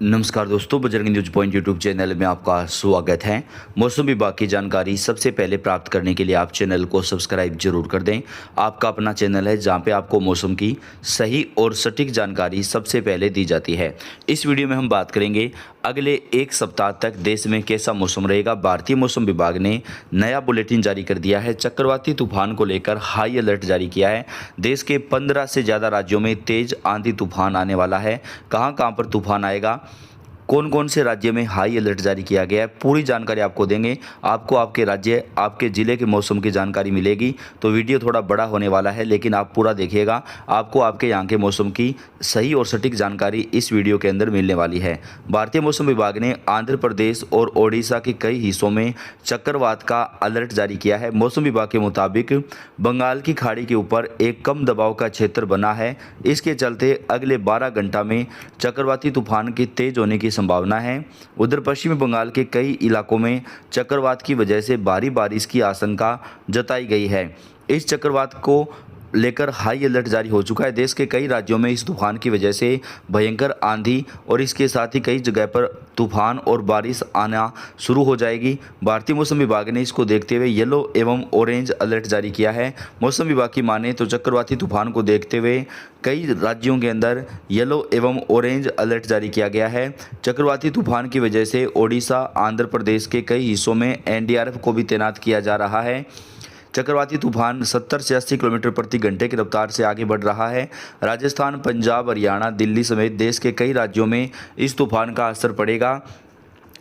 नमस्कार दोस्तों, Bajrang news point YouTube channel में आपका स्वागत है। मौसम विभाग की जानकारी सबसे पहले प्राप्त करने के लिए आप चैनल को सब्सक्राइब जरूर कर दें। आपका अपना चैनल है जहां पे आपको मौसम की सही और सटीक जानकारी सबसे पहले दी जाती है। इस वीडियो में हम बात करेंगे अगले एक सप्ताह तक देश में कैसा मौसम रहेगा। भारतीय मौसम विभाग ने नया बुलेटिन जारी कर दिया है। चक्रवाती तूफान को लेकर हाई अलर्ट जारी किया है। देश के 15 से ज़्यादा राज्यों में तेज आंधी तूफान आने वाला है। कहां कहां पर तूफान आएगा, कौन कौन से राज्य में हाई अलर्ट जारी किया गया है, पूरी जानकारी आपको देंगे। आपको आपके राज्य, आपके ज़िले के मौसम की जानकारी मिलेगी। तो वीडियो थोड़ा बड़ा होने वाला है, लेकिन आप पूरा देखिएगा। आपको आपके यहाँ के मौसम की सही और सटीक जानकारी इस वीडियो के अंदर मिलने वाली है। भारतीय मौसम विभाग ने आंध्र प्रदेश और ओडिशा के कई हिस्सों में चक्रवात का अलर्ट जारी किया है। मौसम विभाग के मुताबिक बंगाल की खाड़ी के ऊपर एक कम दबाव का क्षेत्र बना है। इसके चलते अगले 12 घंटा में चक्रवाती तूफान की तेज होने की संभावना है। उधर पश्चिमी बंगाल के कई इलाकों में चक्रवात की वजह से भारी बारिश की आशंका जताई गई है। इस चक्रवात को लेकर हाई अलर्ट जारी हो चुका है। देश के कई राज्यों में इस तूफान की वजह से भयंकर आंधी और इसके साथ ही कई जगह पर तूफान और बारिश आना शुरू हो जाएगी। भारतीय मौसम विभाग ने इसको देखते हुए येलो एवं ऑरेंज अलर्ट जारी किया है। मौसम विभाग की माने तो चक्रवाती तूफान को देखते हुए कई राज्यों के अंदर येलो एवं ऑरेंज अलर्ट जारी किया गया है। चक्रवाती तूफान की वजह से ओडिशा, आंध्र प्रदेश के कई हिस्सों में एनडीआरएफ को भी तैनात किया जा रहा है। चक्रवाती तूफान 70 से 80 किलोमीटर प्रति घंटे की रफ्तार से आगे बढ़ रहा है। राजस्थान, पंजाब, हरियाणा, दिल्ली समेत देश के कई राज्यों में इस तूफान का असर पड़ेगा।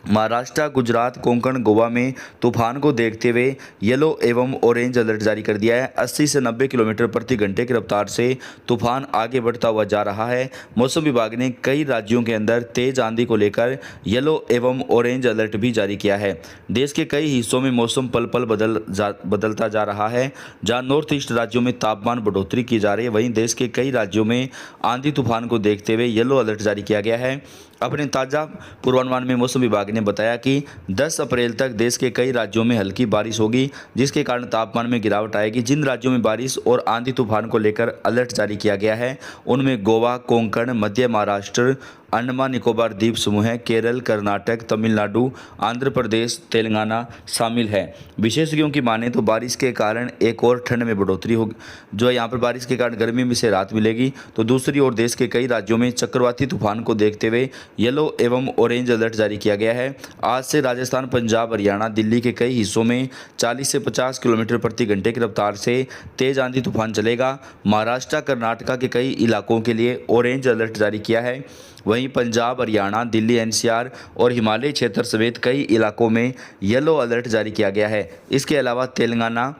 महाराष्ट्र, गुजरात, कोंकण, गोवा में तूफान को देखते हुए येलो एवं ऑरेंज अलर्ट जारी कर दिया है। 80 से 90 किलोमीटर प्रति घंटे की रफ्तार से तूफान आगे बढ़ता हुआ जा रहा है। मौसम विभाग ने कई राज्यों के अंदर तेज आंधी को लेकर येलो एवं ऑरेंज अलर्ट भी जारी किया है। देश के कई हिस्सों में मौसम पल पल बदलता जा रहा है। जहाँ नॉर्थ ईस्ट राज्यों में तापमान बढ़ोतरी की जा रही है, वहीं देश के कई राज्यों में आंधी तूफान को देखते हुए येलो अलर्ट जारी किया गया है। अपने ताज़ा पूर्वानुमान में मौसम विभाग ने बताया कि 10 अप्रैल तक देश के कई राज्यों में हल्की बारिश होगी, जिसके कारण तापमान में गिरावट आएगी। जिन राज्यों में बारिश और आंधी तूफान को लेकर अलर्ट जारी किया गया है उनमें गोवा, कोंकण, मध्य महाराष्ट्र, अंडमान निकोबार द्वीप समूह, केरल, कर्नाटक, तमिलनाडु, आंध्र प्रदेश, तेलंगाना शामिल है। विशेषज्ञों की माने तो बारिश के कारण एक और ठंड में बढ़ोतरी होगी, जो है यहाँ पर बारिश के कारण गर्मी में से राहत मिलेगी। तो दूसरी ओर देश के कई राज्यों में चक्रवाती तूफान को देखते हुए येलो एवं ऑरेंज अलर्ट जारी किया गया है। आज से राजस्थान, पंजाब, हरियाणा, दिल्ली के कई हिस्सों में 40 से 50 किलोमीटर प्रति घंटे की रफ्तार से तेज आंधी तूफान चलेगा। महाराष्ट्र, कर्नाटक के कई इलाकों के लिए ऑरेंज अलर्ट जारी किया है। वहीं पंजाब, हरियाणा, दिल्ली, एनसीआर और हिमालय क्षेत्र समेत कई इलाकों में येलो अलर्ट जारी किया गया है। इसके अलावा तेलंगाना,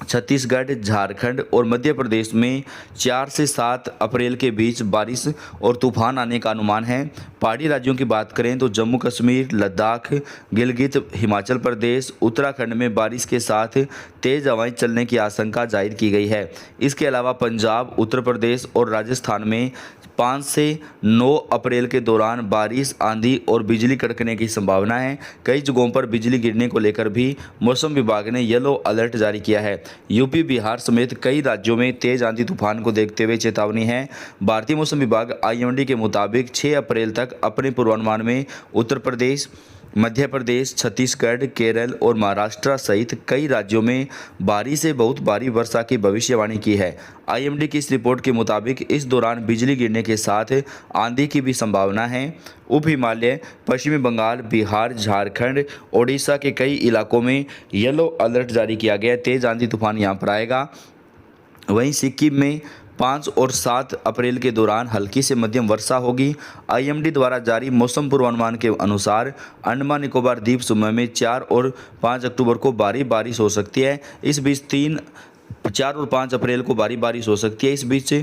छत्तीसगढ़, झारखंड और मध्य प्रदेश में 4 से 7 अप्रैल के बीच बारिश और तूफान आने का अनुमान है। पहाड़ी राज्यों की बात करें तो जम्मू कश्मीर, लद्दाख, गिलगित, हिमाचल प्रदेश, उत्तराखंड में बारिश के साथ तेज हवाएं चलने की आशंका जाहिर की गई है। इसके अलावा पंजाब, उत्तर प्रदेश और राजस्थान में 5 से 9 अप्रैल के दौरान बारिश, आंधी और बिजली कड़कने की संभावना है। कई जगहों पर बिजली गिरने को लेकर भी मौसम विभाग ने येलो अलर्ट जारी किया है। यूपी, बिहार समेत कई राज्यों में तेज आंधी तूफान को देखते हुए चेतावनी है। भारतीय मौसम विभाग आईएमडी के मुताबिक 6 अप्रैल तक अपने पूर्वानुमान में उत्तर प्रदेश, मध्य प्रदेश, छत्तीसगढ़, केरल और महाराष्ट्र सहित कई राज्यों में भारी से बहुत भारी वर्षा की भविष्यवाणी की है। आईएमडी की इस रिपोर्ट के मुताबिक इस दौरान बिजली गिरने के साथ आंधी की भी संभावना है। उप हिमालय, पश्चिमी बंगाल, बिहार, झारखंड, ओडिशा के कई इलाकों में येलो अलर्ट जारी किया गया है। तेज आंधी तूफान यहाँ पर आएगा। वहीं सिक्किम में 5 और 7 अप्रैल के दौरान हल्की से मध्यम वर्षा होगी। आईएमडी द्वारा जारी मौसम पूर्वानुमान के अनुसार अंडमान निकोबार द्वीप समूह में 4 और 5 अक्टूबर को भारी बारिश हो सकती है। इस बीच 4 और 5 अप्रैल को भारी बारिश हो सकती है। इस बीच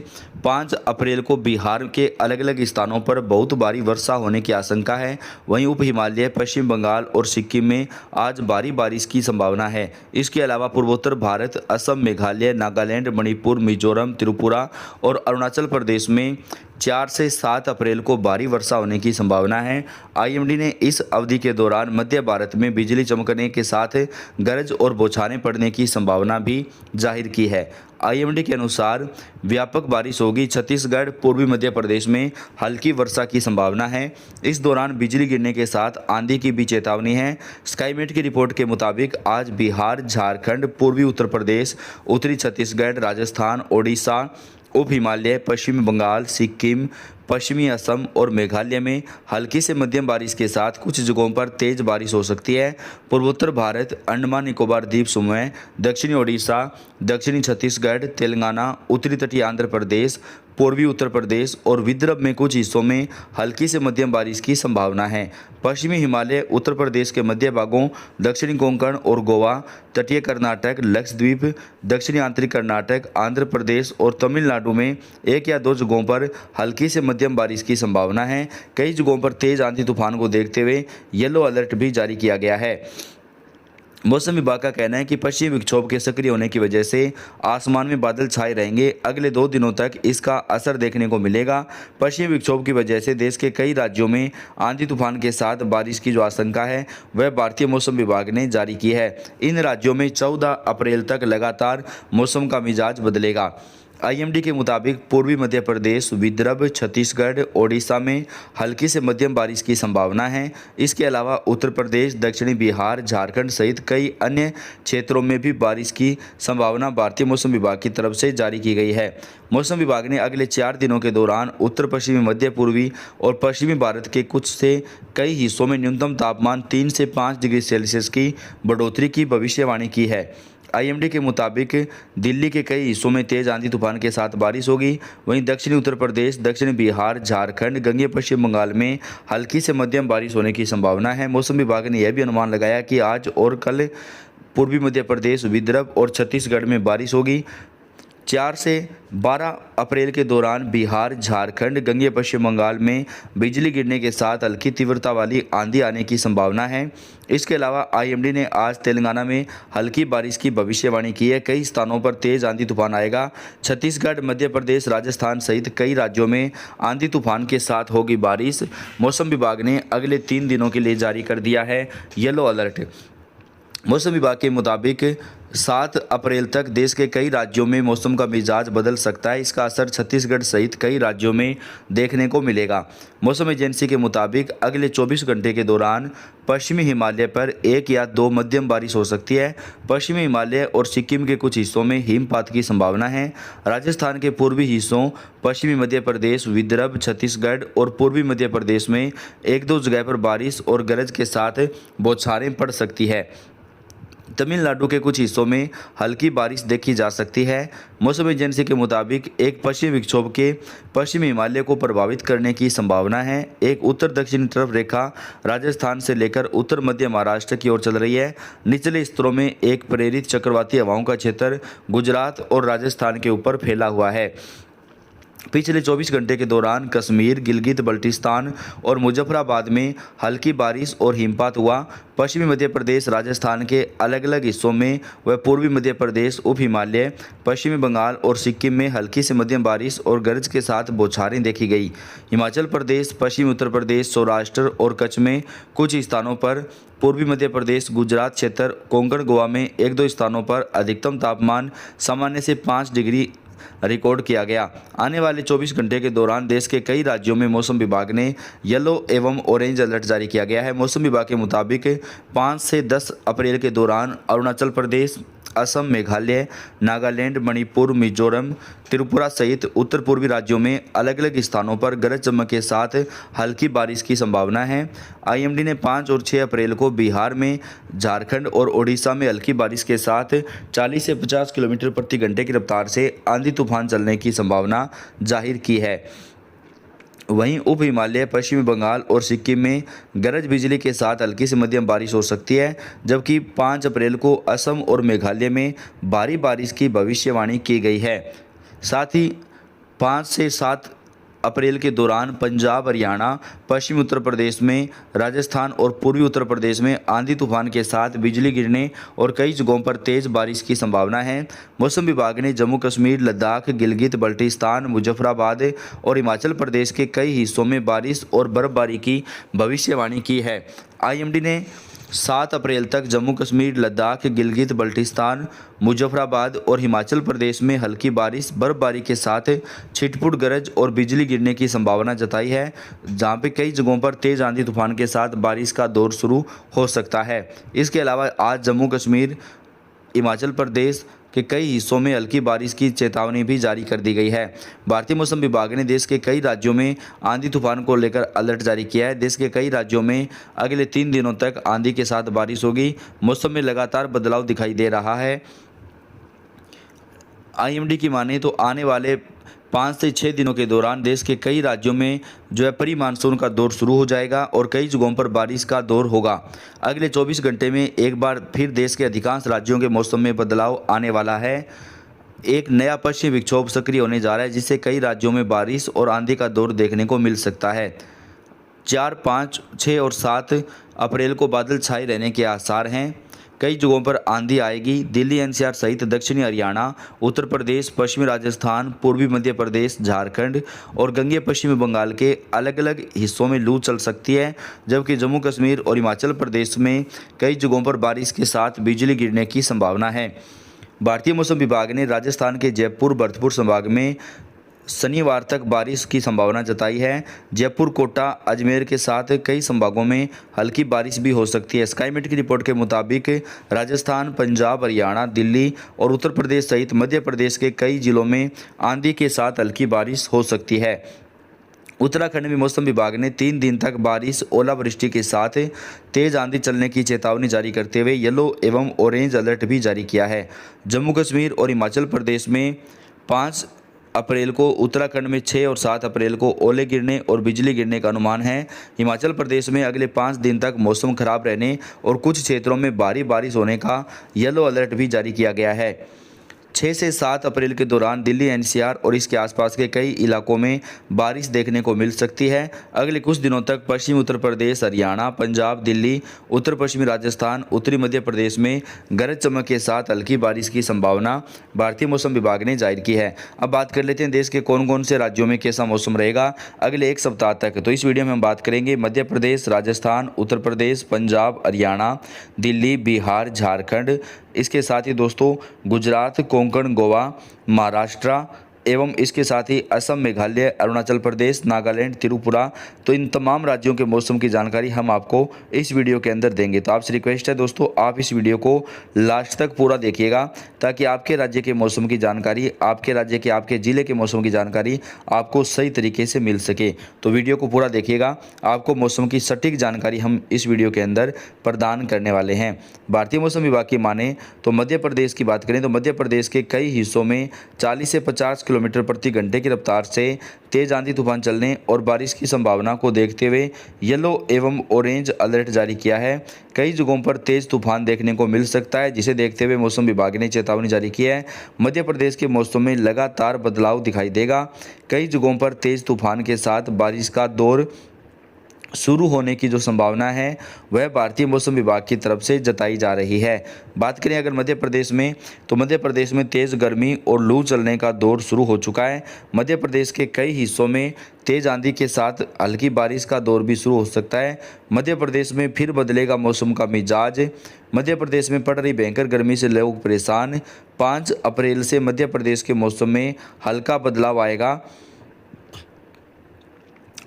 5 अप्रैल को बिहार के अलग अलग स्थानों पर बहुत भारी वर्षा होने की आशंका है। वहीं उप हिमालय, पश्चिम बंगाल और सिक्किम में आज भारी बारिश की संभावना है। इसके अलावा पूर्वोत्तर भारत, असम, मेघालय, नागालैंड, मणिपुर, मिजोरम, त्रिपुरा और अरुणाचल प्रदेश में 4 से 7 अप्रैल को भारी वर्षा होने की संभावना है। आईएमडी ने इस अवधि के दौरान मध्य भारत में बिजली चमकने के साथ गरज और बौछारें पड़ने की संभावना भी जाहिर की है। आईएमडी के अनुसार व्यापक बारिश होगी। छत्तीसगढ़, पूर्वी मध्य प्रदेश में हल्की वर्षा की संभावना है। इस दौरान बिजली गिरने के साथ आंधी की भी चेतावनी है। स्काईमेट की रिपोर्ट के मुताबिक आज बिहार, झारखंड, पूर्वी उत्तर प्रदेश, उत्तरी छत्तीसगढ़, राजस्थान, ओडिशा, उप हिमालय, पश्चिमी बंगाल, सिक्किम, पश्चिमी असम और मेघालय में हल्की से मध्यम बारिश के साथ कुछ जगहों पर तेज बारिश हो सकती है। पूर्वोत्तर भारत, अंडमान निकोबार द्वीप समूह, दक्षिणी ओडिशा, दक्षिणी छत्तीसगढ़, तेलंगाना, उत्तरी तटीय आंध्र प्रदेश, पूर्वी उत्तर प्रदेश और विदर्भ में कुछ हिस्सों में हल्की से मध्यम बारिश की संभावना है। पश्चिमी हिमालय, उत्तर प्रदेश के मध्य भागों, दक्षिणी कोंकण और गोवा, तटीय कर्नाटक, लक्षद्वीप, दक्षिणी आंतरिक कर्नाटक, आंध्र प्रदेश और तमिलनाडु में 1 या 2 जगहों पर हल्की से मध्यम बारिश की संभावना है। कई जगहों पर तेज आंधी तूफान को देखते हुए येलो अलर्ट भी जारी किया गया है। मौसम विभाग का कहना है कि पश्चिमी विक्षोभ के सक्रिय होने की वजह से आसमान में बादल छाए रहेंगे। अगले 2 दिनों तक इसका असर देखने को मिलेगा। पश्चिमी विक्षोभ की वजह से देश के कई राज्यों में आंधी तूफान के साथ बारिश की जो आशंका है वह भारतीय मौसम विभाग ने जारी की है। इन राज्यों में 14 अप्रैल तक लगातार मौसम का मिजाज बदलेगा। आईएमडी के मुताबिक पूर्वी मध्य प्रदेश, विदर्भ, छत्तीसगढ़, ओडिशा में हल्की से मध्यम बारिश की संभावना है। इसके अलावा उत्तर प्रदेश, दक्षिणी बिहार, झारखंड सहित कई अन्य क्षेत्रों में भी बारिश की संभावना भारतीय मौसम विभाग की तरफ से जारी की गई है। मौसम विभाग ने अगले 4 दिनों के दौरान उत्तर पश्चिमी, मध्य पूर्वी और पश्चिमी भारत के कुछ से कई हिस्सों में न्यूनतम तापमान 3 से 5 डिग्री सेल्सियस की बढ़ोतरी की भविष्यवाणी की है। आईएमडी के मुताबिक दिल्ली के कई हिस्सों में तेज आंधी तूफान के साथ बारिश होगी। वहीं दक्षिणी उत्तर प्रदेश, दक्षिणी बिहार, झारखंड, गंगे पश्चिम बंगाल में हल्की से मध्यम बारिश होने की संभावना है। मौसम विभाग ने यह भी अनुमान लगाया कि आज और कल पूर्वी मध्य प्रदेश, विदर्भ और छत्तीसगढ़ में बारिश होगी। 4 से 12 अप्रैल के दौरान बिहार, झारखंड, गंगे पश्चिम बंगाल में बिजली गिरने के साथ हल्की तीव्रता वाली आंधी आने की संभावना है। इसके अलावा आईएमडी ने आज तेलंगाना में हल्की बारिश की भविष्यवाणी की है। कई स्थानों पर तेज आंधी तूफान आएगा। छत्तीसगढ़, मध्य प्रदेश, राजस्थान सहित कई राज्यों में आंधी तूफान के साथ होगी बारिश। मौसम विभाग ने अगले 3 दिनों के लिए जारी कर दिया है येलो अलर्ट। मौसम विभाग के मुताबिक 7 अप्रैल तक देश के कई राज्यों में मौसम का मिजाज बदल सकता है। इसका असर छत्तीसगढ़ सहित कई राज्यों में देखने को मिलेगा। मौसम एजेंसी के मुताबिक अगले 24 घंटे के दौरान पश्चिमी हिमालय पर 1 या 2 मध्यम बारिश हो सकती है। पश्चिमी हिमालय और सिक्किम के कुछ हिस्सों में हिमपात की संभावना है। राजस्थान के पूर्वी हिस्सों, पश्चिमी मध्य प्रदेश, विदर्भ, छत्तीसगढ़ और पूर्वी मध्य प्रदेश में 1-2 जगह पर बारिश और गरज के साथ बौछारें पड़ सकती है। तमिलनाडु के कुछ हिस्सों में हल्की बारिश देखी जा सकती है। मौसम एजेंसी के मुताबिक एक पश्चिमी विक्षोभ के पश्चिमी हिमालय को प्रभावित करने की संभावना है। एक उत्तर दक्षिणी तरफ रेखा राजस्थान से लेकर उत्तर मध्य महाराष्ट्र की ओर चल रही है। निचले स्तरों में एक प्रेरित चक्रवाती हवाओं का क्षेत्र गुजरात और राजस्थान के ऊपर फैला हुआ है। पिछले 24 घंटे के दौरान कश्मीर, गिलगित बल्टिस्तान और मुजफ्फराबाद में हल्की बारिश और हिमपात हुआ। पश्चिमी मध्य प्रदेश, राजस्थान के अलग अलग हिस्सों में व पूर्वी मध्य प्रदेश, उप हिमालय, पश्चिमी बंगाल और सिक्किम में हल्की से मध्यम बारिश और गरज के साथ बौछारें देखी गई। हिमाचल प्रदेश, पश्चिमी उत्तर प्रदेश, सौराष्ट्र और कच्छ में कुछ स्थानों पर, पूर्वी मध्य प्रदेश, गुजरात क्षेत्र, कोंकण, गोवा में 1-2 स्थानों पर अधिकतम तापमान सामान्य से 5 डिग्री रिकॉर्ड किया गया। आने वाले 24 घंटे के दौरान देश के कई राज्यों में मौसम विभाग ने येलो एवं ऑरेंज अलर्ट जारी किया गया है। मौसम विभाग के मुताबिक 5 से 10 अप्रैल के दौरान अरुणाचल प्रदेश, असम, मेघालय, नागालैंड, मणिपुर, मिजोरम, त्रिपुरा सहित उत्तर पूर्वी राज्यों में अलग अलग स्थानों पर गरज चमक के साथ हल्की बारिश की संभावना है। आईएमडी ने 5 और 6 अप्रैल को बिहार में, झारखंड और ओडिशा में हल्की बारिश के साथ 40 से 50 किलोमीटर प्रति घंटे की रफ्तार से आंधी तूफान चलने की संभावना जाहिर की है। वहीं उप हिमालय, पश्चिमी बंगाल और सिक्किम में गरज बिजली के साथ हल्की से मध्यम बारिश हो सकती है, जबकि 5 अप्रैल को असम और मेघालय में भारी बारिश की भविष्यवाणी की गई है। साथ ही 5 से 7 अप्रैल के दौरान पंजाब, हरियाणा, पश्चिमी उत्तर प्रदेश में, राजस्थान और पूर्वी उत्तर प्रदेश में आंधी तूफान के साथ बिजली गिरने और कई जगहों पर तेज बारिश की संभावना है। मौसम विभाग ने जम्मू कश्मीर, लद्दाख, गिलगित बल्टिस्तान, मुजफ्फराबाद और हिमाचल प्रदेश के कई हिस्सों में बारिश और बर्फबारी की भविष्यवाणी की है। आईएमडी ने 7 अप्रैल तक जम्मू कश्मीर, लद्दाख, गिलगित बल्टिस्तान, मुजफ्फराबाद और हिमाचल प्रदेश में हल्की बारिश, बर्फबारी के साथ छिटपुट गरज और बिजली गिरने की संभावना जताई है, जहां पे कई जगहों पर तेज आंधी तूफान के साथ बारिश का दौर शुरू हो सकता है। इसके अलावा आज जम्मू कश्मीर, हिमाचल प्रदेश के कई हिस्सों में हल्की बारिश की चेतावनी भी जारी कर दी गई है। भारतीय मौसम विभाग ने देश के कई राज्यों में आंधी तूफान को लेकर अलर्ट जारी किया है। देश के कई राज्यों में अगले 3 दिनों तक आंधी के साथ बारिश होगी। मौसम में लगातार बदलाव दिखाई दे रहा है। आईएमडी की माने तो आने वाले 5 से 6 दिनों के दौरान देश के कई राज्यों में जो है प्री मानसून का दौर शुरू हो जाएगा और कई जगहों पर बारिश का दौर होगा। अगले 24 घंटे में एक बार फिर देश के अधिकांश राज्यों के मौसम में बदलाव आने वाला है। एक नया पश्चिमी विक्षोभ सक्रिय होने जा रहा है, जिससे कई राज्यों में बारिश और आंधी का दौर देखने को मिल सकता है। 4, 5, 6 और 7 अप्रैल को बादल छाए रहने के आसार हैं। कई जगहों पर आंधी आएगी। दिल्ली, एनसीआर सहित दक्षिणी हरियाणा, उत्तर प्रदेश, पश्चिमी राजस्थान, पूर्वी मध्य प्रदेश, झारखंड और गंगे पश्चिमी बंगाल के अलग अलग हिस्सों में लू चल सकती है, जबकि जम्मू कश्मीर और हिमाचल प्रदेश में कई जगहों पर बारिश के साथ बिजली गिरने की संभावना है। भारतीय मौसम विभाग ने राजस्थान के जयपुर, भरतपुर संभाग में शनिवार तक बारिश की संभावना जताई है। जयपुर, कोटा, अजमेर के साथ कई संभागों में हल्की बारिश भी हो सकती है। स्काईमेट की रिपोर्ट के मुताबिक राजस्थान, पंजाब, हरियाणा, दिल्ली और उत्तर प्रदेश सहित मध्य प्रदेश के कई जिलों में आंधी के साथ हल्की बारिश हो सकती है। उत्तराखंड में मौसम विभाग ने 3 दिन तक बारिश, ओलावृष्टि के साथ तेज आंधी चलने की चेतावनी जारी करते हुए येलो एवं ऑरेंज अलर्ट भी जारी किया है। जम्मू कश्मीर और हिमाचल प्रदेश में 5 अप्रैल को, उत्तराखंड में 6 और 7 अप्रैल को ओले गिरने और बिजली गिरने का अनुमान है। हिमाचल प्रदेश में अगले 5 दिन तक मौसम खराब रहने और कुछ क्षेत्रों में भारी बारिश होने का येलो अलर्ट भी जारी किया गया है। 6 से 7 अप्रैल के दौरान दिल्ली, एनसीआर और इसके आसपास के कई इलाकों में बारिश देखने को मिल सकती है। अगले कुछ दिनों तक पश्चिमी उत्तर प्रदेश, हरियाणा, पंजाब, दिल्ली, उत्तर पश्चिमी राजस्थान, उत्तरी मध्य प्रदेश में गरज चमक के साथ हल्की बारिश की संभावना भारतीय मौसम विभाग ने जाहिर की है। अब बात कर लेते हैं देश के कौन कौन से राज्यों में कैसा मौसम रहेगा अगले 1 सप्ताह तक। तो इस वीडियो में हम बात करेंगे मध्य प्रदेश, राजस्थान, उत्तर प्रदेश, पंजाब, हरियाणा, दिल्ली, बिहार, झारखंड, इसके साथ ही दोस्तों गुजरात, कोंकण, गोवा, महाराष्ट्र एवं इसके साथ ही असम, मेघालय, अरुणाचल प्रदेश, नागालैंड, त्रिपुरा। तो इन तमाम राज्यों के मौसम की जानकारी हम आपको इस वीडियो के अंदर देंगे। तो आपसे रिक्वेस्ट है दोस्तों, आप इस वीडियो को लास्ट तक पूरा देखिएगा ताकि आपके राज्य के मौसम की जानकारी, आपके राज्य के, आपके ज़िले के मौसम की जानकारी आपको सही तरीके से मिल सके। तो वीडियो को पूरा देखिएगा, आपको मौसम की सटीक जानकारी हम इस वीडियो के अंदर प्रदान करने वाले हैं। भारतीय मौसम विभाग की माने तो मध्य प्रदेश की बात करें तो मध्य प्रदेश के कई हिस्सों में 40 से 50 किलोमीटर प्रति घंटे की रफ्तार से तेज आंधी तूफान चलने और बारिश की संभावना को देखते हुए येलो एवं ऑरेंज अलर्ट जारी किया है। कई जगहों पर तेज तूफान देखने को मिल सकता है, जिसे देखते हुए मौसम विभाग ने चेतावनी जारी की है। मध्य प्रदेश के मौसम में लगातार बदलाव दिखाई देगा। कई जगहों पर तेज तूफान के साथ बारिश का दौर शुरू होने की जो संभावना है वह भारतीय मौसम विभाग की तरफ से जताई जा रही है। बात करें अगर मध्य प्रदेश में तो मध्य प्रदेश में तेज़ गर्मी और लू चलने का दौर शुरू हो चुका है। मध्य प्रदेश के कई हिस्सों में तेज़ आंधी के साथ हल्की बारिश का दौर भी शुरू हो सकता है। मध्य प्रदेश में फिर बदलेगा मौसम का मिजाज। मध्य प्रदेश में पड़ रही भयंकर गर्मी से लोग परेशान। 5 अप्रैल से मध्य प्रदेश के मौसम में हल्का बदलाव आएगा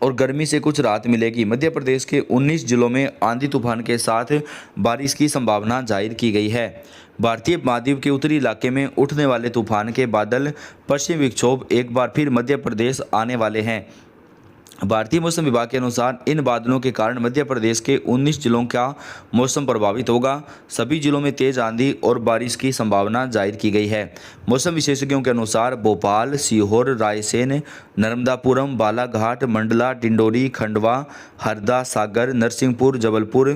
और गर्मी से कुछ राहत मिलेगी। मध्य प्रदेश के 19 जिलों में आंधी तूफान के साथ बारिश की संभावना जाहिर की गई है। भारतीय महाद्वीप के उत्तरी इलाके में उठने वाले तूफान के बादल पश्चिमी विक्षोभ एक बार फिर मध्य प्रदेश आने वाले हैं। भारतीय मौसम विभाग के अनुसार इन बादलों के कारण मध्य प्रदेश के 19 जिलों का मौसम प्रभावित होगा। सभी जिलों में तेज आंधी और बारिश की संभावना जाहिर की गई है। मौसम विशेषज्ञों के अनुसार भोपाल, सीहोर, रायसेन, नर्मदापुरम, बालाघाट, मंडला, डिंडोरी, खंडवा, हरदा, सागर, नरसिंहपुर, जबलपुर,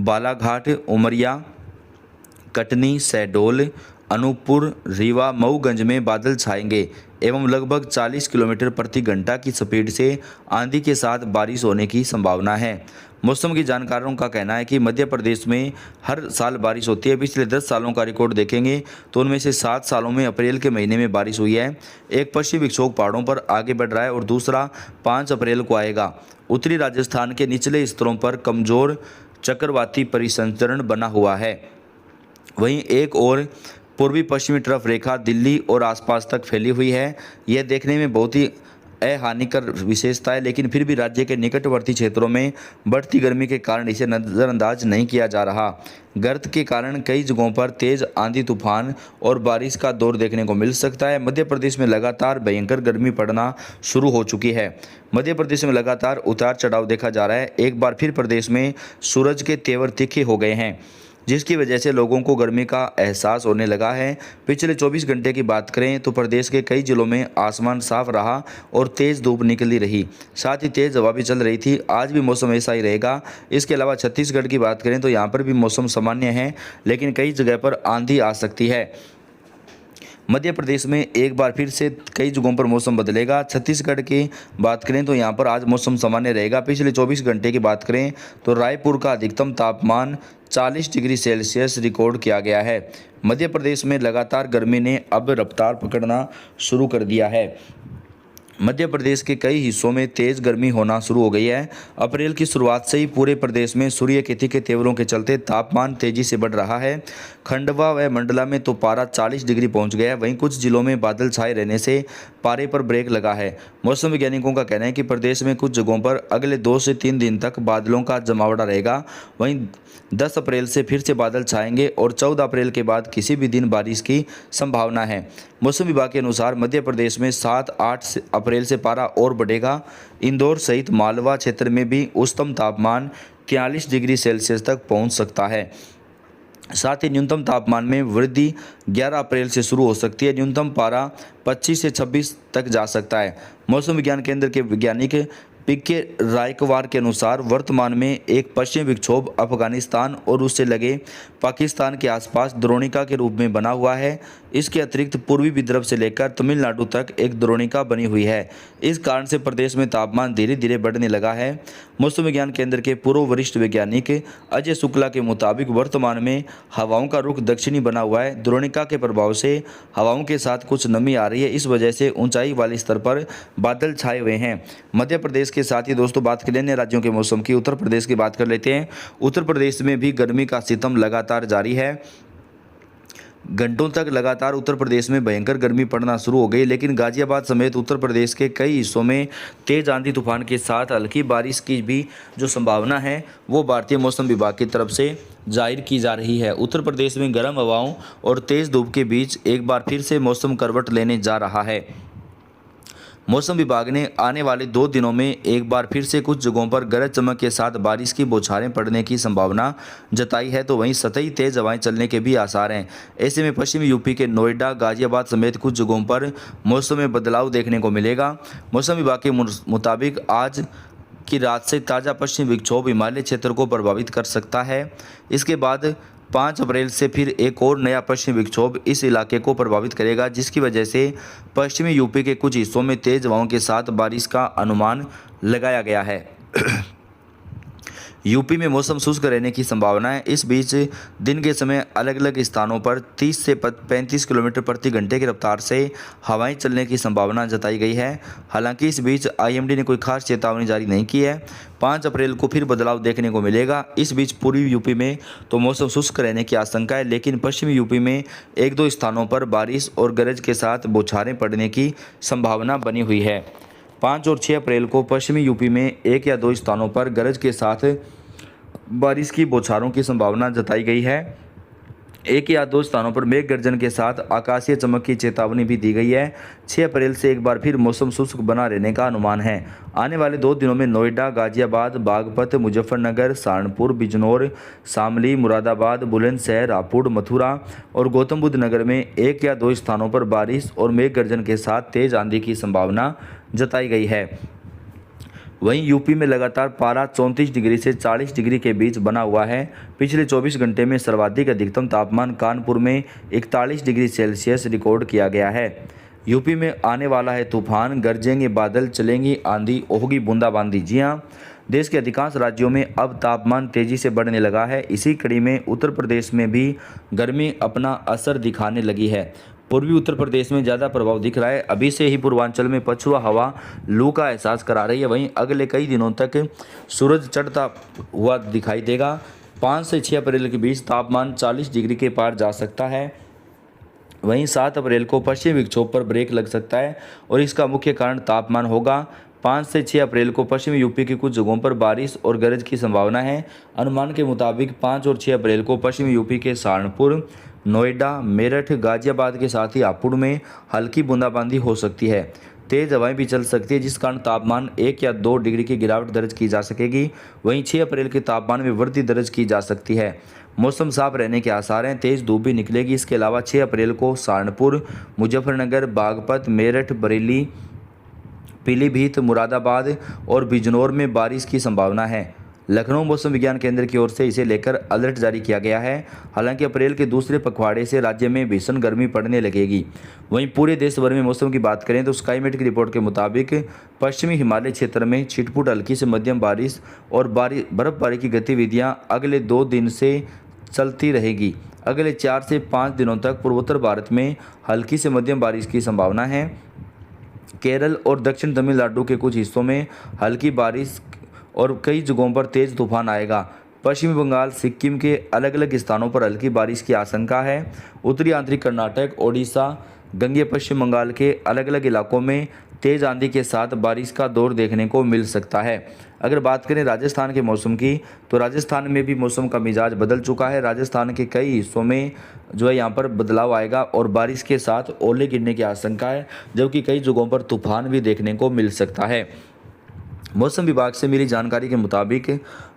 बालाघाट, उमरिया, कटनी, शहडोल, अनूपपुर, रीवा, मऊगंज में बादल छाएंगे। एवं लगभग 40 किलोमीटर प्रति घंटा की स्पीड से आंधी के साथ बारिश होने की संभावना है। मौसम की जानकारों का कहना है कि मध्य प्रदेश में हर साल बारिश होती है। पिछले 10 सालों का रिकॉर्ड देखेंगे तो उनमें से 7 सालों में अप्रैल के महीने में बारिश हुई है। एक पश्चिमी विक्षोभ पहाड़ों पर आगे बढ़ रहा है और दूसरा 5 अप्रैल को आएगा। उत्तरी राजस्थान के निचले स्तरों पर कमजोर चक्रवाती परिसंचरण बना हुआ है। वहीं एक और पूर्वी पश्चिमी तरफ रेखा दिल्ली और आसपास तक फैली हुई है। यह देखने में बहुत ही अहानिकर विशेषता है, लेकिन फिर भी राज्य के निकटवर्ती क्षेत्रों में बढ़ती गर्मी के कारण इसे नज़रअंदाज नहीं किया जा रहा। गर्त के कारण कई जगहों पर तेज आंधी तूफान और बारिश का दौर देखने को मिल सकता है। मध्य प्रदेश में लगातार भयंकर गर्मी पड़ना शुरू हो चुकी है। मध्य प्रदेश में लगातार उतार चढ़ाव देखा जा रहा है। एक बार फिर प्रदेश में सूरज के तेवर तीखे हो गए हैं, जिसकी वजह से लोगों को गर्मी का एहसास होने लगा है। पिछले 24 घंटे की बात करें तो प्रदेश के कई जिलों में आसमान साफ रहा और तेज़ धूप निकली रही, साथ ही तेज़ हवा भी चल रही थी। आज भी मौसम ऐसा ही रहेगा। इसके अलावा छत्तीसगढ़ की बात करें तो यहाँ पर भी मौसम सामान्य है, लेकिन कई जगह पर आंधी आ सकती है। मध्य प्रदेश में एक बार फिर से कई जगहों पर मौसम बदलेगा। छत्तीसगढ़ की बात करें तो यहाँ पर आज मौसम सामान्य रहेगा। पिछले 24 घंटे की बात करें तो रायपुर का अधिकतम तापमान 40 डिग्री सेल्सियस रिकॉर्ड किया गया है। मध्य प्रदेश में लगातार गर्मी ने अब रफ्तार पकड़ना शुरू कर दिया है। मध्य प्रदेश के कई हिस्सों में तेज़ गर्मी होना शुरू हो गई है। अप्रैल की शुरुआत से ही पूरे प्रदेश में सूर्य के तीखे तेवरों के चलते तापमान तेज़ी से बढ़ रहा है। खंडवा व मंडला में तो पारा 40 डिग्री पहुंच गया है। वहीं कुछ जिलों में बादल छाए रहने से पारे पर ब्रेक लगा है। मौसम वैज्ञानिकों का कहना है कि प्रदेश में कुछ जगहों पर अगले 2 से 3 दिन तक बादलों का जमावड़ा रहेगा। वहीं 10 अप्रैल से फिर से बादल छाएंगे और 14 अप्रैल के बाद किसी भी दिन बारिश की संभावना है। मौसम विभाग के अनुसार मध्य प्रदेश में 7-8 अप्रैल से पारा और बढ़ेगा। इंदौर सहित मालवा क्षेत्र में भी उच्चतम तापमान 43 डिग्री सेल्सियस तक पहुंच सकता है। साथ ही न्यूनतम तापमान में वृद्धि 11 अप्रैल से शुरू हो सकती है। न्यूनतम पारा 25 से 26 तक जा सकता है। मौसम विज्ञान केंद्र के वैज्ञानिक पीके रायकवार के अनुसार वर्तमान में एक पश्चिमी विक्षोभ अफगानिस्तान और उससे लगे पाकिस्तान के आसपास द्रोणिका के रूप में बना हुआ है। इसके अतिरिक्त पूर्वी विदर्भ से लेकर तमिलनाडु तक एक द्रोणिका बनी हुई है। इस कारण से प्रदेश में तापमान धीरे धीरे बढ़ने लगा है। मौसम विज्ञान केंद्र के पूर्व वरिष्ठ वैज्ञानिक अजय शुक्ला के मुताबिक वर्तमान में हवाओं का रुख दक्षिणी बना हुआ है। द्रोणिका के प्रभाव से हवाओं के साथ कुछ नमी आ रही है। इस वजह से ऊंचाई वाले स्तर पर बादल छाए हुए हैं। मध्य प्रदेश के साथ ही दोस्तों बात कर लेने राज्यों के मौसम की। उत्तर प्रदेश की बात कर लेते हैं। उत्तर प्रदेश में भी गर्मी का सितम लगातार जारी है। घंटों तक लगातार उत्तर प्रदेश में भयंकर गर्मी पड़ना शुरू हो गई, लेकिन गाजियाबाद समेत उत्तर प्रदेश के कई हिस्सों में तेज आंधी तूफान के साथ हल्की बारिश की भी जो संभावना है वो भारतीय मौसम विभाग की तरफ से जाहिर की जा रही है। उत्तर प्रदेश में गर्म हवाओं और तेज धूप के बीच एक बार फिर से मौसम करवट लेने जा रहा है। मौसम विभाग ने आने वाले 2 दिनों में एक बार फिर से कुछ जगहों पर गरज चमक के साथ बारिश की बौछारें पड़ने की संभावना जताई है, तो वहीं सतही तेज हवाएं चलने के भी आसार हैं। ऐसे में पश्चिमी यूपी के नोएडा, गाजियाबाद समेत कुछ जगहों पर मौसम में बदलाव देखने को मिलेगा। मौसम विभाग के मुताबिक आज की रात से ताज़ा पश्चिमी विक्षोभ हिमालय क्षेत्र को प्रभावित कर सकता है। इसके बाद 5 अप्रैल से फिर एक और नया पश्चिमी विक्षोभ इस इलाके को प्रभावित करेगा, जिसकी वजह से पश्चिमी यूपी के कुछ हिस्सों में तेज हवाओं के साथ बारिश का अनुमान लगाया गया है। यूपी में मौसम शुष्क रहने की संभावना है। इस बीच दिन के समय अलग अलग स्थानों पर 30 से 35 किलोमीटर प्रति घंटे की रफ्तार से हवाएं चलने की संभावना जताई गई है। हालांकि इस बीच आईएमडी ने कोई खास चेतावनी जारी नहीं की है। 5 अप्रैल को फिर बदलाव देखने को मिलेगा। इस बीच पूर्वी यूपी में तो मौसम शुष्क रहने की आशंका है, लेकिन पश्चिमी यूपी में 1-2 स्थानों पर बारिश और गरज के साथ बौछारें पड़ने की संभावना बनी हुई है। 5 और 6 अप्रैल को पश्चिमी यूपी में 1 या 2 स्थानों पर गरज के साथ बारिश की बौछारों की संभावना जताई गई है। 1 या 2 स्थानों पर मेघ गर्जन के साथ आकाशीय चमक की चेतावनी भी दी गई है। 6 अप्रैल से एक बार फिर मौसम शुष्क बना रहने का अनुमान है। आने वाले 2 दिनों में नोएडा, गाजियाबाद, बागपत, मुजफ्फरनगर, सहारनपुर, बिजनौर, शामली, मुरादाबाद, बुलंदशहर, हापुड़, मथुरा और गौतम बुद्ध नगर में 1 या 2 स्थानों पर बारिश और मेघ गर्जन के साथ तेज आंधी की संभावना जताई गई है। वहीं यूपी में लगातार पारा 34 डिग्री से 40 डिग्री के बीच बना हुआ है। पिछले 24 घंटे में सर्वाधिक अधिकतम तापमान कानपुर में 41 डिग्री सेल्सियस रिकॉर्ड किया गया है। यूपी में आने वाला है तूफान, गरजेंगे बादल, चलेंगी आंधी, होगी बूंदाबांदी। जी हाँ, देश के अधिकांश राज्यों में अब तापमान तेजी से बढ़ने लगा है। इसी कड़ी में उत्तर प्रदेश में भी गर्मी अपना असर दिखाने लगी है। पूर्वी उत्तर प्रदेश में ज़्यादा प्रभाव दिख रहा है। अभी से ही पूर्वांचल में पछुआ हवा लू का एहसास करा रही है। वहीं अगले कई दिनों तक सूरज चढ़ता हुआ दिखाई देगा। 5 से 6 अप्रैल के बीच तापमान 40 डिग्री के पार जा सकता है। वहीं 7 अप्रैल को पश्चिमी विक्षोभ पर ब्रेक लग सकता है और इसका मुख्य कारण तापमान होगा। 5 से 6 अप्रैल को पश्चिमी यूपी की कुछ जगहों पर बारिश और गरज की संभावना है। अनुमान के मुताबिक 5 और 6 अप्रैल को पश्चिमी यूपी के सहारनपुर, नोएडा, मेरठ, गाजियाबाद के साथ ही हापुड़ में हल्की बूंदाबांदी हो सकती है। तेज हवाएं भी चल सकती है, जिस कारण तापमान 1 या 2 डिग्री की गिरावट दर्ज की जा सकेगी। वहीं 6 अप्रैल के तापमान में वृद्धि दर्ज की जा सकती है। मौसम साफ रहने के आसार हैं, तेज धूप भी निकलेगी। इसके अलावा 6 अप्रैल को सहारनपुर, मुजफ्फरनगर, बागपत, मेरठ, बरेली, पीलीभीत, मुरादाबाद और बिजनौर में बारिश की संभावना है। लखनऊ मौसम विज्ञान केंद्र की ओर से इसे लेकर अलर्ट जारी किया गया है। हालांकि अप्रैल के दूसरे पखवाड़े से राज्य में भीषण गर्मी पड़ने लगेगी। वहीं पूरे देश भर में मौसम की बात करें तो स्काईमेट की रिपोर्ट के मुताबिक पश्चिमी हिमालय क्षेत्र में छिटपुट हल्की से मध्यम बारिश और बर्फबारी की गतिविधियां अगले 2 दिन से चलती रहेगी। अगले 4 से 5 दिनों तक पूर्वोत्तर भारत में हल्की से मध्यम बारिश की संभावना है। केरल और दक्षिण तमिलनाडु के कुछ हिस्सों में हल्की बारिश और कई जगहों पर तेज तूफान आएगा। पश्चिमी बंगाल, सिक्किम के अलग अलग स्थानों पर हल्की बारिश की आशंका है। उत्तरी आंतरिक कर्नाटक, ओडिशा, गंगे पश्चिम बंगाल के अलग अलग इलाकों में तेज आंधी के साथ बारिश का दौर देखने को मिल सकता है। अगर बात करें राजस्थान के मौसम की, तो राजस्थान में भी मौसम का मिजाज बदल चुका है। राजस्थान के कई हिस्सों में जो है यहाँ पर बदलाव आएगा और बारिश के साथ ओले गिरने की आशंका है, जबकि कई जगहों पर तूफान भी देखने को मिल सकता है। मौसम विभाग से मिली जानकारी के मुताबिक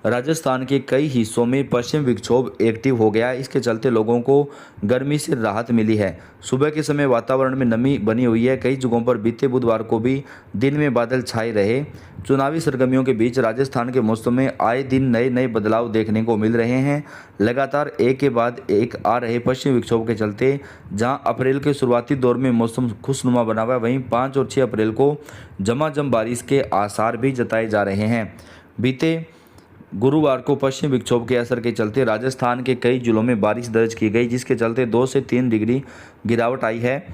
राजस्थान के कई हिस्सों में पश्चिम विक्षोभ एक्टिव हो गया है। इसके चलते लोगों को गर्मी से राहत मिली है। सुबह के समय वातावरण में नमी बनी हुई है। कई जगहों पर बीते बुधवार को भी दिन में बादल छाए रहे। चुनावी सरगर्मियों के बीच राजस्थान के मौसम में आए दिन नए नए बदलाव देखने को मिल रहे हैं। लगातार एक के बाद एक आ रहे पश्चिमी विक्षोभ के चलते जहां अप्रैल के शुरुआती दौर में मौसम खुशनुमा बना हुआ है, वहीं 5 और 6 अप्रैल को झमाझम बारिश के आसार भी जताए जा रहे हैं। बीते गुरुवार को पश्चिमी विक्षोभ के असर के चलते राजस्थान के कई जिलों में बारिश दर्ज की गई, जिसके चलते 2 से 3 डिग्री गिरावट आई है।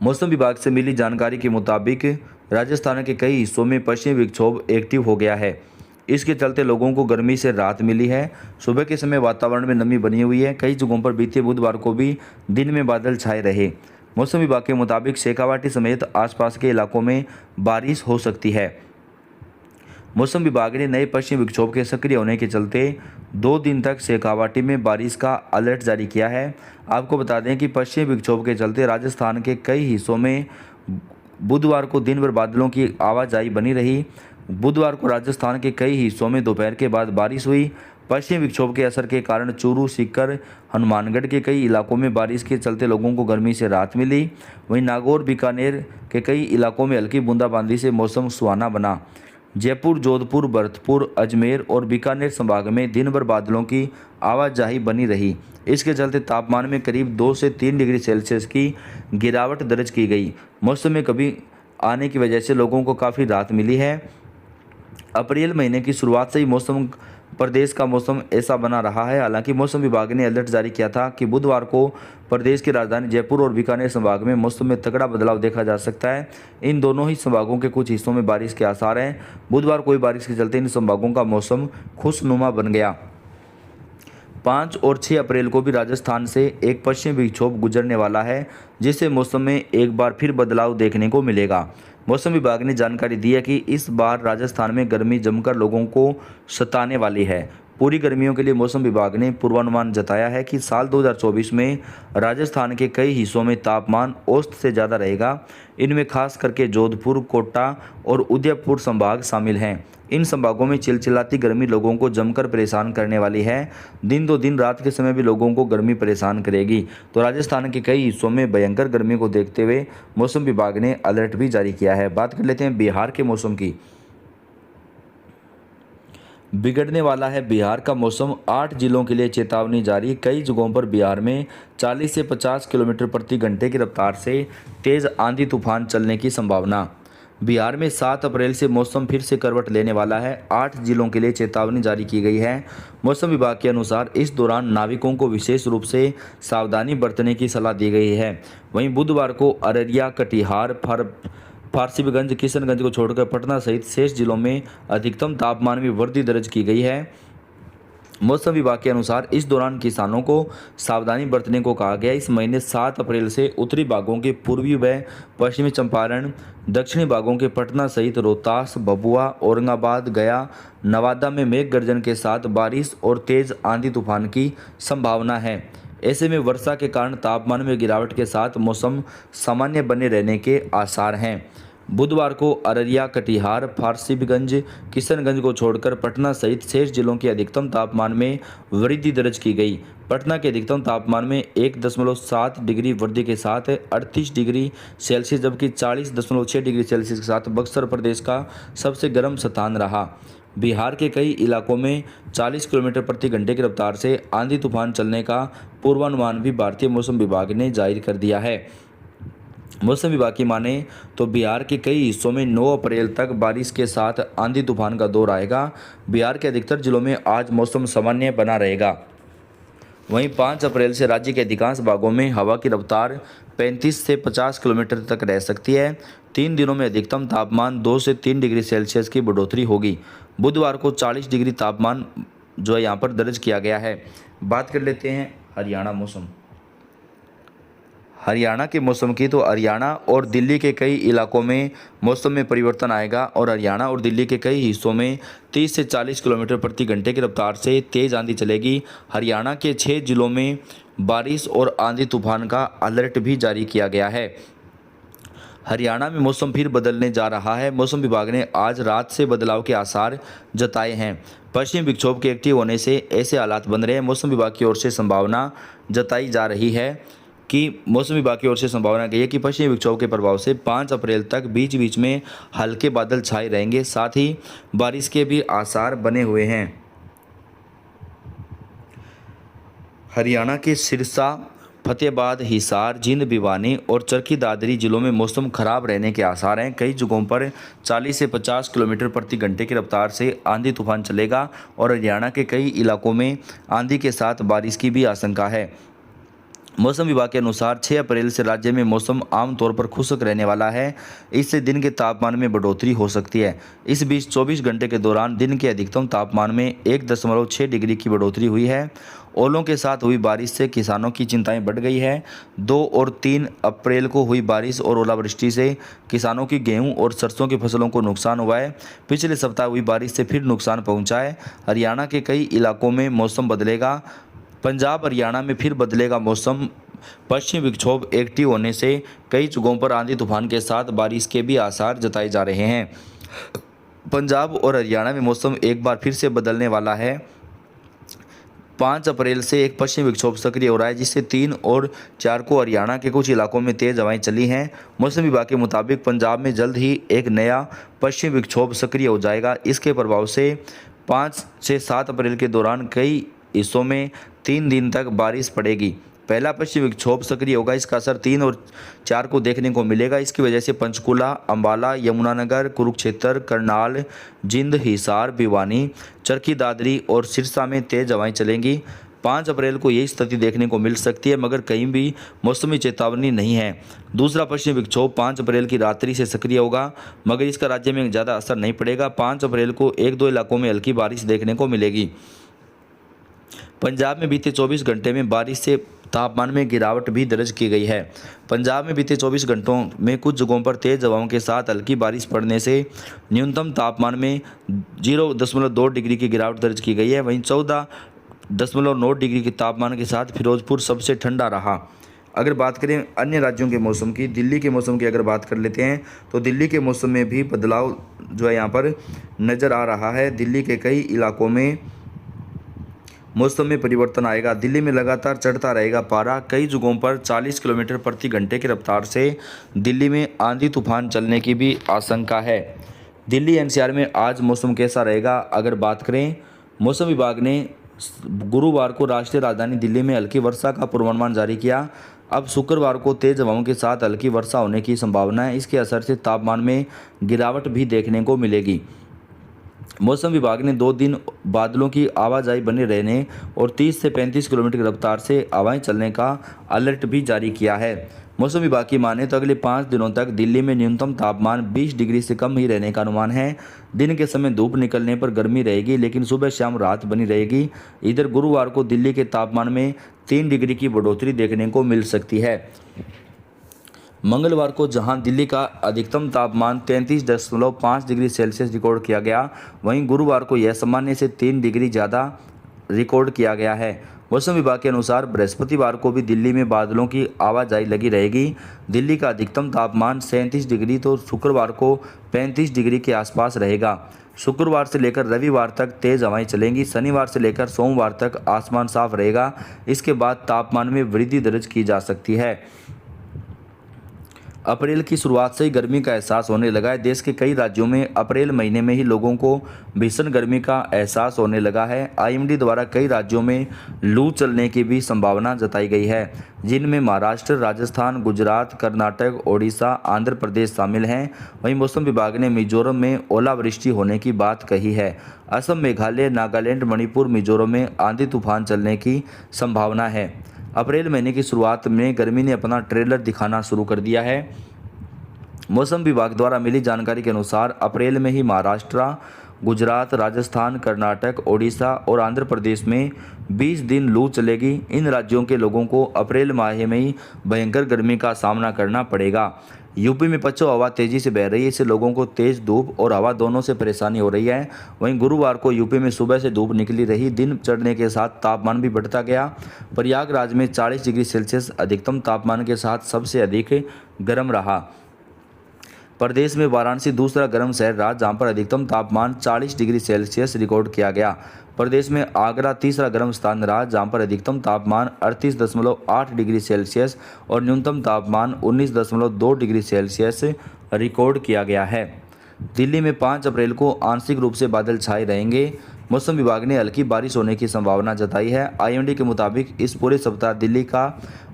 मौसम विभाग से मिली जानकारी के मुताबिक राजस्थान के कई हिस्सों में पश्चिमी विक्षोभ एक्टिव हो गया है। इसके चलते लोगों को गर्मी से राहत मिली है। सुबह के समय वातावरण में नमी बनी हुई है। कई जगहों पर बीते बुधवार को भी दिन में बादल छाए रहे। मौसम विभाग के मुताबिक शेखावाटी समेत आसपास के इलाकों में बारिश हो सकती है। मौसम विभाग ने नए पश्चिमी विक्षोभ के सक्रिय होने के चलते 2 दिन तक शेखावाटी में बारिश का अलर्ट जारी किया है। आपको बता दें कि पश्चिमी विक्षोभ के चलते राजस्थान के कई हिस्सों में बुधवार को दिन भर बादलों की आवाजाही बनी रही। बुधवार को राजस्थान के कई हिस्सों में दोपहर के बाद बारिश हुई। पश्चिमी विक्षोभ के असर के कारण चूरू, सीकर, हनुमानगढ़ के कई इलाकों में बारिश के चलते लोगों को गर्मी से राहत मिली। वहीं नागौर, बीकानेर के कई इलाकों में हल्की बूंदाबांदी से मौसम सुहाना बना। जयपुर, जोधपुर, भरतपुर, अजमेर और बीकानेर संभाग में दिन भर बादलों की आवाजाही बनी रही। इसके चलते तापमान में करीब 2 से 3 डिग्री सेल्सियस की गिरावट दर्ज की गई। मौसम में कभी आने की वजह से लोगों को काफ़ी राहत मिली है। अप्रैल महीने की शुरुआत से ही प्रदेश का मौसम ऐसा बना रहा है। हालांकि मौसम विभाग ने अलर्ट जारी किया था कि बुधवार को प्रदेश की राजधानी जयपुर और बीकानेर संभाग में मौसम में तगड़ा बदलाव देखा जा सकता है। इन दोनों ही संभागों के कुछ हिस्सों में बारिश के आसार हैं। बुधवार को बारिश के चलते इन संभागों का मौसम खुशनुमा बन गया। 5 और 6 अप्रैल को भी राजस्थान से एक पश्चिमी विक्षोभ गुजरने वाला है, जिससे मौसम में एक बार फिर बदलाव देखने को मिलेगा। मौसम विभाग ने जानकारी दी है कि इस बार राजस्थान में गर्मी जमकर लोगों को सताने वाली है। पूरी गर्मियों के लिए मौसम विभाग ने पूर्वानुमान जताया है कि साल 2024 में राजस्थान के कई हिस्सों में तापमान औसत से ज़्यादा रहेगा। इनमें खास करके जोधपुर, कोटा और उदयपुर संभाग शामिल हैं। इन संभागों में चिलचिलाती गर्मी लोगों को जमकर परेशान करने वाली है। दिन दो दिन रात के समय भी लोगों को गर्मी परेशान करेगी। तो राजस्थान के कई हिस्सों में भयंकर गर्मी को देखते हुए मौसम विभाग ने अलर्ट भी जारी किया है। बात कर लेते हैं बिहार के मौसम की। बिगड़ने वाला है बिहार का मौसम, 8 जिलों के लिए चेतावनी जारी। कई जगहों पर बिहार में 40 से 50 किलोमीटर प्रति घंटे की रफ्तार से तेज आंधी तूफान चलने की संभावना। बिहार में 7 अप्रैल से मौसम फिर से करवट लेने वाला है। 8 जिलों के लिए चेतावनी जारी की गई है। मौसम विभाग के अनुसार इस दौरान नाविकों को विशेष रूप से सावधानी बरतने की सलाह दी गई है। वहीं बुधवार को अररिया, कटिहार, फारबिसगंज, किशनगंज को छोड़कर पटना सहित शेष जिलों में अधिकतम तापमान में वृद्धि दर्ज की गई है। मौसम विभाग के अनुसार इस दौरान किसानों को सावधानी बरतने को कहा गया। इस महीने 7 अप्रैल से उत्तरी भागों के पूर्वी व पश्चिमी चंपारण, दक्षिणी भागों के पटना सहित रोहतास, भभुआ, औरंगाबाद, गया, नवादा में मेघ गर्जन के साथ बारिश और तेज आंधी तूफान की संभावना है। ऐसे में वर्षा के कारण तापमान में गिरावट के साथ मौसम सामान्य बने रहने के आसार हैं। बुधवार को अररिया, कटिहार, फारबिसगंज, किशनगंज को छोड़कर पटना सहित शेष जिलों के अधिकतम तापमान में वृद्धि दर्ज की गई। पटना के अधिकतम तापमान में 1.7 डिग्री वृद्धि के साथ 38 डिग्री सेल्सियस, जबकि 40.6 डिग्री सेल्सियस के साथ बक्सर प्रदेश का सबसे गर्म स्थान रहा। बिहार के कई इलाकों में 40 किलोमीटर प्रति घंटे की रफ्तार से आंधी तूफान चलने का पूर्वानुमान भी भारतीय मौसम विभाग ने जारी कर दिया है। मौसम विभाग की माने तो बिहार के कई हिस्सों में 9 अप्रैल तक बारिश के साथ आंधी तूफान का दौर आएगा। बिहार के अधिकतर जिलों में आज मौसम सामान्य बना रहेगा। वहीं 5 अप्रैल से राज्य के अधिकांश भागों में हवा की रफ्तार 35 से 50 किलोमीटर तक रह सकती है। 3 दिनों में अधिकतम तापमान 2 से 3 डिग्री सेल्सियस की बढ़ोतरी होगी। बुधवार को 40 डिग्री तापमान जो है यहाँ पर दर्ज किया गया है। बात कर लेते हैं हरियाणा मौसम। हरियाणा के मौसम की, तो हरियाणा और दिल्ली के कई इलाकों में मौसम में परिवर्तन आएगा और हरियाणा और दिल्ली के कई हिस्सों में 30 से 40 किलोमीटर प्रति घंटे की रफ्तार से तेज़ आंधी चलेगी। हरियाणा के 6 जिलों में बारिश और आंधी तूफान का अलर्ट भी जारी किया गया है। हरियाणा में मौसम फिर बदलने जा रहा है। मौसम विभाग ने आज रात से बदलाव के आसार जताए हैं। पश्चिमी विक्षोभ के एक्टिव होने से ऐसे हालात बन रहे हैं। मौसम विभाग की ओर से संभावना जताई जा रही है कि मौसम विभाग की ओर से संभावना गई है कि पश्चिमी विक्षोभ के प्रभाव से 5 अप्रैल तक बीच बीच में हल्के बादल छाए रहेंगे, साथ ही बारिश के भी आसार बने हुए हैं। हरियाणा के सिरसा, फतेहाबाद, हिसार, जींद, भिवानी और चरखी दादरी जिलों में मौसम खराब रहने के आसार हैं। कई जगहों पर 40 से 50 किलोमीटर प्रति घंटे की रफ्तार से आंधी तूफान चलेगा और हरियाणा के कई इलाकों में आंधी के साथ बारिश की भी आशंका है। मौसम विभाग के अनुसार 6 अप्रैल से राज्य में मौसम आमतौर पर खुश्क रहने वाला है। इससे दिन के तापमान में बढ़ोतरी हो सकती है। इस बीच 24 घंटे के दौरान दिन के अधिकतम तापमान में 1.6 डिग्री की बढ़ोतरी हुई है। ओलों के साथ हुई बारिश से किसानों की चिंताएं बढ़ गई है। 2 और 3 अप्रैल को हुई बारिश और ओलावृष्टि से किसानों की गेहूं और सरसों की फसलों को नुकसान हुआ है। पिछले सप्ताह हुई बारिश से फिर नुकसान पहुंचा है। हरियाणा के कई इलाकों में मौसम बदलेगा। पंजाब, हरियाणा में फिर बदलेगा मौसम। पश्चिमी विक्षोभ एक्टिव होने से कई जगहों पर आंधी तूफान के साथ बारिश के भी आसार जताए जा रहे हैं। पंजाब और हरियाणा में मौसम एक बार फिर से बदलने वाला है। 5 अप्रैल से एक पश्चिमी विक्षोभ सक्रिय हो रहा है, जिससे 3 और 4 को हरियाणा के कुछ इलाकों में तेज हवाएं चली हैं। मौसम विभाग के मुताबिक पंजाब में जल्द ही एक नया पश्चिमी विक्षोभ सक्रिय हो जाएगा। इसके प्रभाव से 5 से 7 अप्रैल के दौरान कई हिस्सों में 3 दिन तक बारिश पड़ेगी। पहला पश्चिमी विक्षोभ सक्रिय होगा। इसका असर 3 और 4 को देखने को मिलेगा। इसकी वजह से पंचकुला, अंबाला, यमुनानगर, कुरुक्षेत्र, करनाल, जिंद, हिसार, भिवानी, चरखी दादरी और सिरसा में तेज हवाएं चलेंगी। 5 अप्रैल को यही स्थिति देखने को मिल सकती है, मगर कहीं भी मौसमी चेतावनी नहीं है। दूसरा पश्चिमी विक्षोभ 5 अप्रैल की रात्रि से सक्रिय होगा, मगर इसका राज्य में ज़्यादा असर नहीं पड़ेगा। 5 अप्रैल को 1-2 इलाकों में हल्की बारिश देखने को मिलेगी। पंजाब में बीते 24 घंटे में बारिश से तापमान में गिरावट भी दर्ज की गई है। पंजाब में बीते 24 घंटों में कुछ जगहों पर तेज़ हवाओं के साथ हल्की बारिश पड़ने से न्यूनतम तापमान में 0.2 डिग्री की गिरावट दर्ज की गई है। वहीं 14.9 डिग्री के तापमान के साथ फिरोजपुर सबसे ठंडा रहा। अगर बात करें अन्य राज्यों के मौसम की, दिल्ली के मौसम की अगर बात कर लेते हैं, तो दिल्ली के मौसम में भी बदलाव जो है यहाँ पर नज़र आ रहा है। दिल्ली के कई इलाकों में मौसम में परिवर्तन आएगा। दिल्ली में लगातार चढ़ता रहेगा पारा। कई जगहों पर 40 किलोमीटर प्रति घंटे की रफ्तार से दिल्ली में आंधी तूफान चलने की भी आशंका है। दिल्ली एनसीआर में आज मौसम कैसा रहेगा अगर बात करें, मौसम विभाग ने गुरुवार को राष्ट्रीय राजधानी दिल्ली में हल्की वर्षा का पूर्वानुमान जारी किया। अब शुक्रवार को तेज हवाओं के साथ हल्की वर्षा होने की संभावना है। इसके असर से तापमान में गिरावट भी देखने को मिलेगी। मौसम विभाग ने 2 दिन बादलों की आवाजाही बने रहने और 30 से 35 किलोमीटर की रफ्तार से हवाएं चलने का अलर्ट भी जारी किया है। मौसम विभाग की माने तो अगले 5 दिनों तक दिल्ली में न्यूनतम तापमान 20 डिग्री से कम ही रहने का अनुमान है। दिन के समय धूप निकलने पर गर्मी रहेगी, लेकिन सुबह शाम रात बनी रहेगी। इधर गुरुवार को दिल्ली के तापमान में 3 डिग्री की बढ़ोतरी देखने को मिल सकती है। मंगलवार को जहां दिल्ली का अधिकतम तापमान 33.5 डिग्री सेल्सियस रिकॉर्ड किया गया, वहीं गुरुवार को यह सामान्य से 3 डिग्री ज़्यादा रिकॉर्ड किया गया है। मौसम विभाग के अनुसार बृहस्पतिवार को भी दिल्ली में बादलों की आवाजाही लगी रहेगी। दिल्ली का अधिकतम तापमान 37 डिग्री तो शुक्रवार को 35 डिग्री के आसपास रहेगा। शुक्रवार से लेकर रविवार तक तेज़ हवाएं चलेंगी। शनिवार से लेकर सोमवार तक आसमान साफ रहेगा। इसके बाद तापमान में वृद्धि दर्ज की जा सकती है। अप्रैल की शुरुआत से ही गर्मी का एहसास होने लगा है। देश के कई राज्यों में अप्रैल महीने में ही लोगों को भीषण गर्मी का एहसास होने लगा है। आईएमडी द्वारा कई राज्यों में लू चलने की भी संभावना जताई गई है, जिनमें महाराष्ट्र, राजस्थान, गुजरात, कर्नाटक, ओडिशा, आंध्र प्रदेश शामिल हैं। वहीं मौसम विभाग ने मिजोरम में ओलावृष्टि होने की बात कही है। असम, मेघालय, नागालैंड, मणिपुर, मिजोरम में आंधी तूफान चलने की संभावना है। अप्रैल महीने की शुरुआत में गर्मी ने अपना ट्रेलर दिखाना शुरू कर दिया है। मौसम विभाग द्वारा मिली जानकारी के अनुसार अप्रैल में ही महाराष्ट्र, गुजरात, राजस्थान, कर्नाटक, ओडिशा और आंध्र प्रदेश में 20 दिन लू चलेगी। इन राज्यों के लोगों को अप्रैल माह में ही भयंकर गर्मी का सामना करना पड़ेगा। यूपी में पश्चिम हवा तेजी से बह रही है, इससे लोगों को तेज धूप और हवा दोनों से परेशानी हो रही है। वहीं गुरुवार को यूपी में सुबह से धूप निकली रही। दिन चढ़ने के साथ तापमान भी बढ़ता गया। प्रयागराज में 40 डिग्री सेल्सियस अधिकतम तापमान के साथ सबसे अधिक गर्म रहा। प्रदेश में वाराणसी दूसरा गर्म शहर रहा, जहां पर अधिकतम तापमान 40 डिग्री सेल्सियस रिकॉर्ड किया गया। प्रदेश में आगरा तीसरा गर्म स्थान रहा, जहां पर अधिकतम तापमान 38.8 डिग्री सेल्सियस और न्यूनतम तापमान 19.2 डिग्री सेल्सियस रिकॉर्ड किया गया है। दिल्ली में 5 अप्रैल को आंशिक रूप से बादल छाए रहेंगे। मौसम विभाग ने हल्की बारिश होने की संभावना जताई है। आईएमडी के मुताबिक इस पूरे सप्ताह दिल्ली का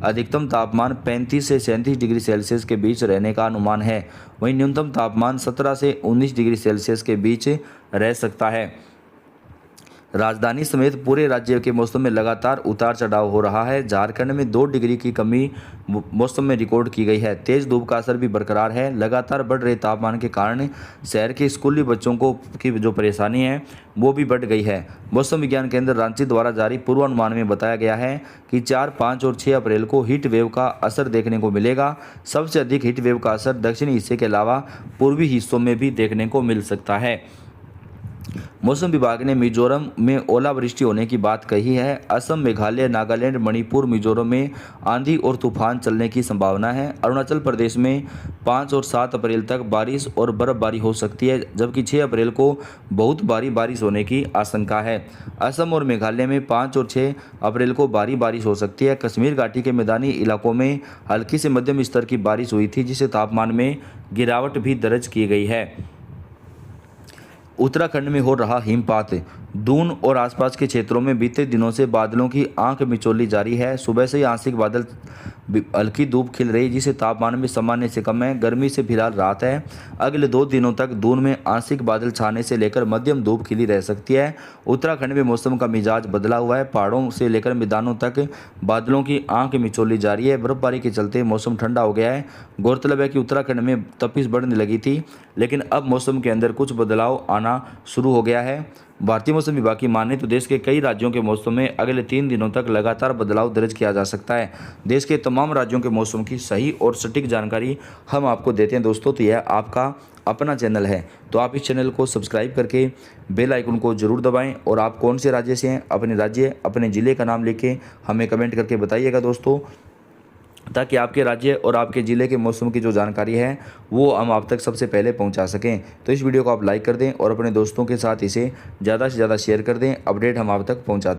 अधिकतम तापमान 35 से 37 डिग्री सेल्सियस के बीच रहने का अनुमान है। वहीं न्यूनतम तापमान 17 से 19 डिग्री सेल्सियस के बीच रह सकता है। राजधानी समेत पूरे राज्य के मौसम में लगातार उतार चढ़ाव हो रहा है। झारखंड में 2 डिग्री की कमी मौसम में रिकॉर्ड की गई है। तेज धूप का असर भी बरकरार है। लगातार बढ़ रहे तापमान के कारण शहर के स्कूली बच्चों को की जो परेशानी है वो भी बढ़ गई है। मौसम विज्ञान केंद्र रांची द्वारा जारी पूर्वानुमान में बताया गया है कि 4, 5 और 6 अप्रैल को हीट वेव का असर देखने को मिलेगा। सबसे अधिक हीट वेव का असर दक्षिणी हिस्से के अलावा पूर्वी हिस्सों में भी देखने को मिल सकता है। मौसम विभाग ने मिजोरम में ओलावृष्टि होने की बात कही है। असम, मेघालय, नागालैंड, मणिपुर, मिजोरम में आंधी और तूफान चलने की संभावना है। अरुणाचल प्रदेश में 5 और 7 अप्रैल तक बारिश और बर्फबारी हो सकती है, जबकि 6 अप्रैल को बहुत भारी बारिश होने की आशंका है। असम और मेघालय में 5 और 6 अप्रैल को भारी बारिश हो सकती है। कश्मीर घाटी के मैदानी इलाकों में हल्की से मध्यम स्तर की बारिश हुई थी, जिससे तापमान में गिरावट भी दर्ज की गई है। उत्तराखंड में हो रहा हिमपात। दून और आसपास के क्षेत्रों में बीते दिनों से बादलों की आंख मिचौली जारी है। सुबह से ही आंशिक बादल, हल्की धूप खिल रही, जिससे तापमान में सामान्य से कम है। गर्मी से फिलहाल राहत है। अगले 2 दिनों तक दून में आंशिक बादल छाने से लेकर मध्यम धूप खिली रह सकती है। उत्तराखंड में मौसम का मिजाज बदला हुआ है। पहाड़ों से लेकर मैदानों तक बादलों की आंख मिचौली जारी है। बर्फबारी के चलते मौसम ठंडा हो गया है। गौरतलब है कि उत्तराखंड में तपिश बढ़ने लगी थी, लेकिन अब मौसम के अंदर कुछ बदलाव आना शुरू हो गया है। भारतीय मौसम विभाग की माने तो देश के कई राज्यों के मौसम में अगले 3 दिनों तक लगातार बदलाव दर्ज किया जा सकता है। देश के तमाम राज्यों के मौसम की सही और सटीक जानकारी हम आपको देते हैं दोस्तों। तो यह आपका अपना चैनल है, तो आप इस चैनल को सब्सक्राइब करके बेल आइकन को जरूर दबाएं। और आप कौन से राज्य से हैं, अपने राज्य, अपने ज़िले का नाम लिख के हमें कमेंट करके बताइएगा दोस्तों, ताकि आपके राज्य और आपके ज़िले के मौसम की जो जानकारी है वो हम आप तक सबसे पहले पहुंचा सकें। तो इस वीडियो को आप लाइक कर दें और अपने दोस्तों के साथ इसे ज़्यादा से ज़्यादा शेयर कर दें। अपडेट हम आप तक पहुंचा